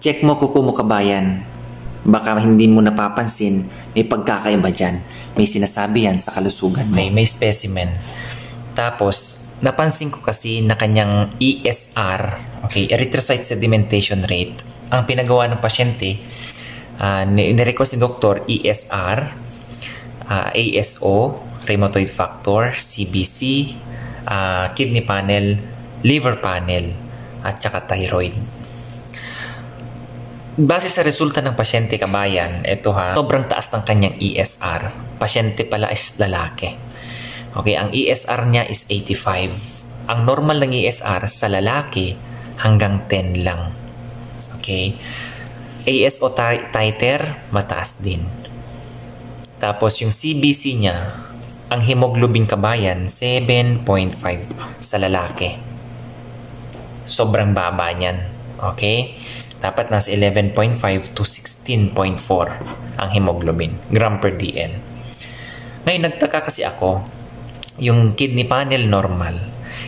Check mo kuko mo kabayan. Baka hindi mo napapansin, may pagkakaiba dyan. May sinasabi yan sa kalusugan mo. May specimen. Tapos, napansin ko kasi na kanyang ESR, okay, erythrocyte sedimentation rate, ang pinagawa ng pasyente, nirequest ni doktor ESR, ASO, rheumatoid factor, CBC, kidney panel, liver panel, at saka thyroid. Base sa resulta ng pasyente kabayan, ito sobrang taas ng kanyang ESR. Pasyente pala is lalaki. Okay, ang ESR niya is 85. Ang normal ng ESR sa lalaki hanggang 10 lang. Okay. ASO titer, mataas din. Tapos yung CBC niya, ang hemoglobin kabayan, 7.5 sa lalaki. Sobrang baba niyan. Okay. Dapat nasa 11.5 to 16.4 ang hemoglobin, gram per DL. Ngayon, nagtaka kasi ako, yung kidney panel normal,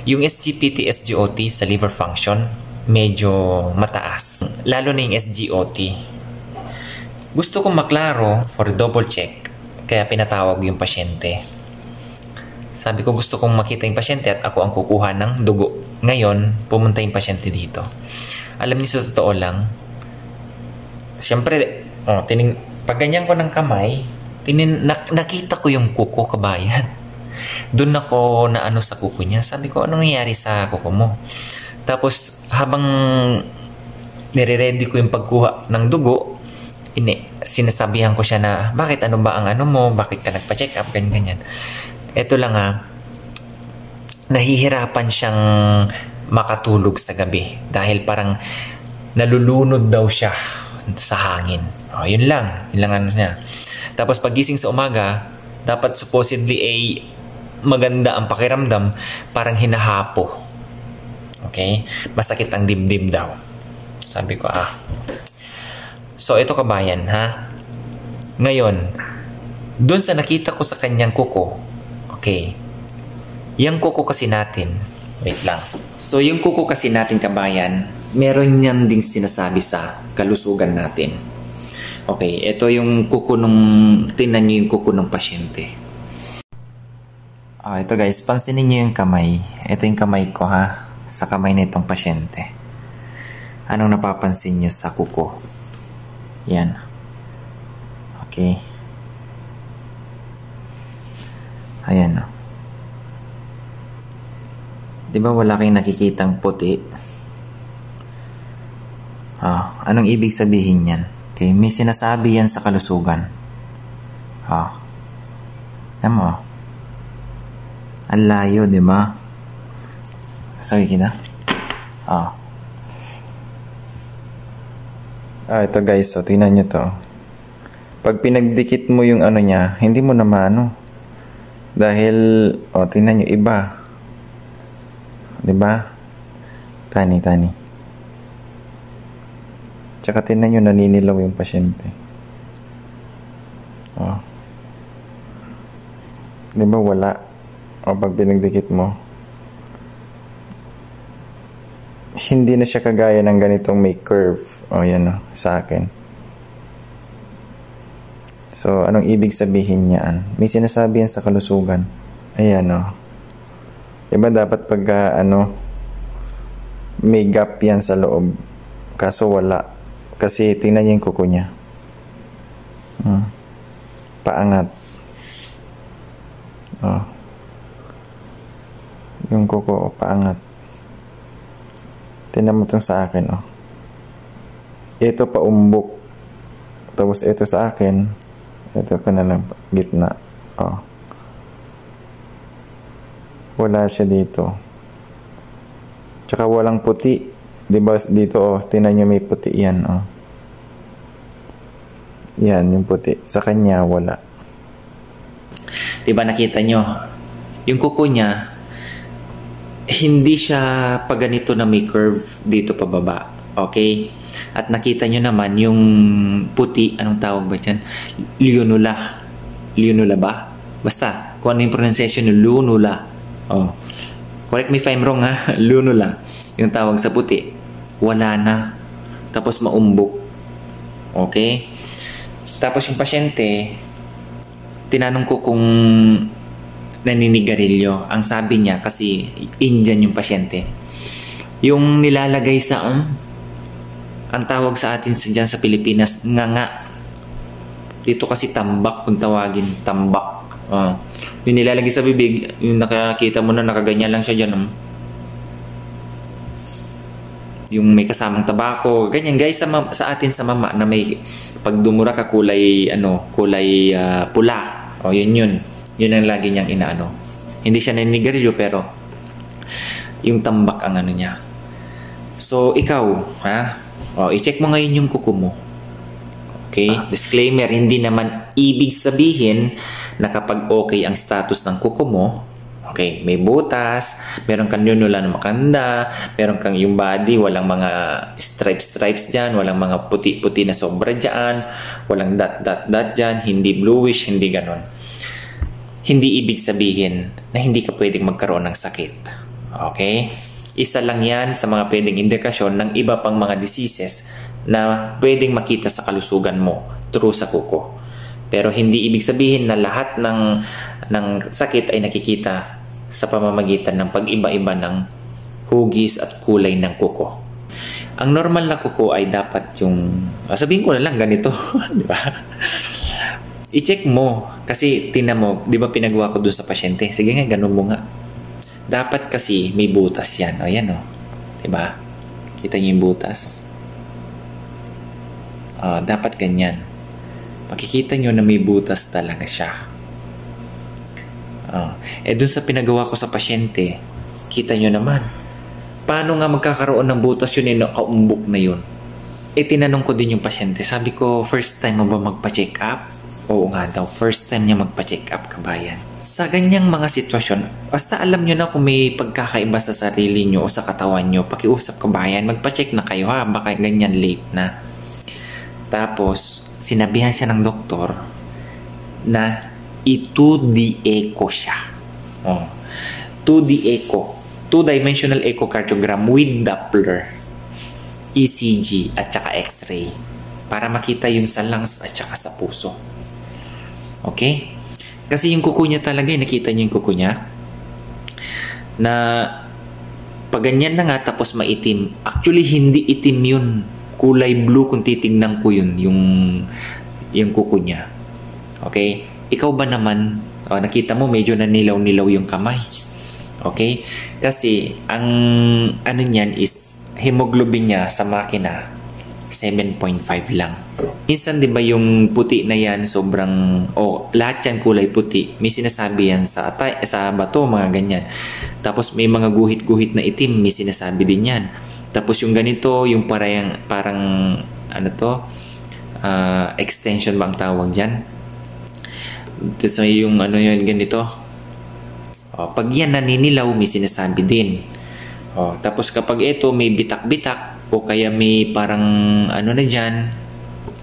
yung SGPT, SGOT sa liver function, medyo mataas. Lalo na yung SGOT. Gusto kong maklaro for double check, kaya pinatawag yung pasyente. Sabi ko gusto kong makita yung pasyente at ako ang kukuha ng dugo. Ngayon, pumunta yung pasyente dito. Alam niyo sa totoo lang, siyempre, pag ganyan ko ng kamay, nakita ko yung kuko kabayan. Doon ako na ano sa kuko niya. Sabi ko, anong nangyari sa kuko mo? Tapos, habang nire-ready ko yung pagkuha ng dugo, sinasabihan ko siya na, bakit ano ba ang ano mo? Bakit ka nagpa-check up? Ganyan. Ito lang nahihirapan siyang makatulog sa gabi dahil parang nalulunod daw siya sa hangin. Yun lang ano niya. Tapos pagising sa umaga, dapat supposedly maganda ang pakiramdam, parang hinahapo. Okay? Masakit ang dibdib daw. Sabi ko, So ito kabayan, Ngayon, dun sa nakita ko sa kanyang kuko, okay, yung kuko kasi natin, wait lang. So, yung kuko kasi natin kabayan, meron yan ding sinasabi sa kalusugan natin. Okay, ito yung kuko tingnan nyo yung kuko ng pasyente. Ito guys, pansinin nyo yung kamay. Ito yung kamay ko sa kamay nitong pasyente. Anong napapansin nyo sa kuko? Yan. Okay. Ayan. Di ba wala kayong nakikitang puti? Anong ibig sabihin yan? Okay, may sinasabi yan sa kalusugan. Alam mo? Ang layo, di ba? Sabi kita? Ito guys, tingnan nyo to. Pag pinagdikit mo yung ano niya, hindi mo na maano. Dahil, tingnan nyo, iba. Diba? Tani. Tsaka tingnan nyo, naninilaw yung pasyente. Diba wala? Pag pinagdikit mo, hindi na siya kagaya ng ganitong may curve. Yan sa akin. So, anong ibig sabihin niyan? May sinasabi yan sa kalusugan. Ayan Diba dapat pag may gap yan sa loob. Kaso wala. Kasi tingnan niya yung kuko niya. Paangat. Yung kuko, paangat. Tingnan mo itong sa akin. Ito paumbok. Tapos ito sa akin. Ito ka na lang gitna. Wala siya dito. Tsaka walang puti. Diba dito, tingnan nyo may puti yan. Yan, yung puti. Sa kanya, wala. Diba nakita nyo? Yung kuko niya, hindi siya pa ganito na may curve dito pababa. Okay? At nakita nyo naman yung puti, anong tawag ba dyan? Lunula. Lunula ba? Basta, kung ano yung pronunciation yung lunula. Correct me if I'm wrong lunula. Yung tawag sa puti. Wala na. tapos maumbok. Okay? Tapos yung pasyente, tinanong ko kung naninigarilyo. Ang sabi niya, kasi Indian yung pasyente, yung nilalagay sa ang tawag sa atin dyan sa Pilipinas, nga. Dito kasi tambak kung tawagin, tambak. Yung nilalagay sa bibig, yung nakakita mo na nakaganyan lang siya dyan. Yung may kasamang tabako, ganyan guys, sa atin sa mama na may pag dumura ka kulay pula. Yun ang lagi niyang inaano. Hindi siya naninigarilyo pero yung tambak ang ano niya. So ikaw, i-check mo ngayon yung kuko mo. Okay? Disclaimer, hindi naman ibig sabihin na kapag okay ang status ng kuko mo, okay, may butas, meron kang nunula na makanda, meron kang yung body, walang mga stripes dyan, walang mga puti-puti na sobra dyan, walang dot dyan, hindi bluish, hindi ganon. Hindi ibig sabihin na hindi ka pwedeng magkaroon ng sakit. Okay? Isa lang yan sa mga pwedeng indikasyon ng iba pang mga diseases na pwedeng makita sa kalusugan mo through sa kuko. Pero hindi ibig sabihin na lahat ng sakit ay nakikita sa pamamagitan ng pag-iba-iba ng hugis at kulay ng kuko. Ang normal na kuko ay dapat yung, sabihin ko na lang ganito, di ba? I-check mo kasi tingnan mo, di ba pinagawa ko dun sa pasyente? Sige nga, ganun mo nga. Dapat kasi may butas yan. Ayan o. Diba? Kita niyo yung butas? Dapat ganyan. Makikita niyo na may butas talaga siya. Dun sa pinagawa ko sa pasyente, kita niyo naman. Paano nga magkakaroon ng butas yun kaumbok na yun? Tinanong ko din yung pasyente. Sabi ko, first time mo ba magpa-check up? Oo nga daw, first time niya magpa-check up, kabayan. Sa ganyang mga sitwasyon, basta alam nyo na kung may pagkakaiba sa sarili nyo o sa katawan nyo, pakiusap, kabayan, magpa-check na kayo ha, baka ganyan late na. Tapos, sinabihan siya ng doktor na i-2D echo siya. 2D echo, 2-dimensional echocardiogram with Doppler, ECG at saka X-ray para makita yung sa lungs at saka sa puso. Okay? Kasi yung kuko niya talaga, nakita niyo yung kuko niya na pag ganyan na nga tapos maitim. Actually, hindi itim yun. Kulay blue kung titignan ko yun, yung kuko niya. Okay? Ikaw ba naman, nakita mo medyo nanilaw-nilaw yung kamay. Okay? Kasi ang ano niyan is hemoglobin niya sa makina 7.5 lang. Minsan 'di ba yung puti na yan sobrang lahat yan kulay puti. May sinasabi yan sa bato, mga ganyan. Tapos may mga guhit-guhit na itim, may sinasabi din yan. Tapos yung ganito, yung parang ano to? Extension ba ang tawag diyan? So yung ano yun ganito. Pag yan naninilaw, may sinasabi din. Tapos kapag ito may bitak-bitak o kaya may parang ano na dyan,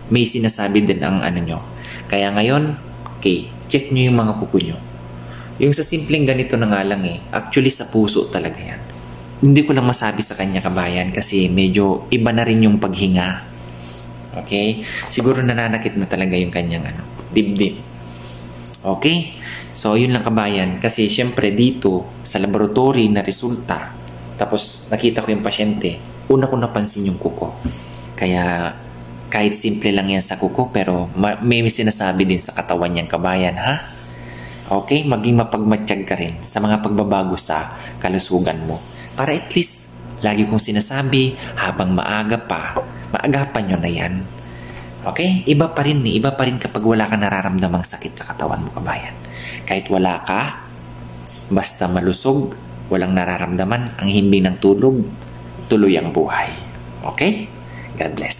may sinasabi din ang ano nyo. Kaya ngayon, okay, check nyo yung mga kuko nyo. Yung sa simpleng ganito na nga lang actually sa puso talaga yan. Hindi ko lang masabi sa kanya, kabayan, kasi medyo iba na rin yung paghinga. Okay? Siguro nananakit na talaga yung kanyang dibdib. Okay? So, yun lang, kabayan. Kasi syempre dito, sa laboratory na resulta, tapos nakita ko yung pasyente, una ko napansin yung kuko. Kaya kahit simple lang yan sa kuko, pero may sinasabi din sa katawan niyang, kabayan, ha? Okay? Maging mapagmatsyag ka rin sa mga pagbabago sa kalusugan mo. Para at least, lagi kong sinasabi, habang maaga pa, maagapan nyo na yan. Okay? Iba pa rin kapag wala ka nararamdamang sakit sa katawan mo, kabayan. Kahit wala ka, basta malusog, walang nararamdaman, ang himbing ng tulog, tuloy ang buhay. Okay? God bless.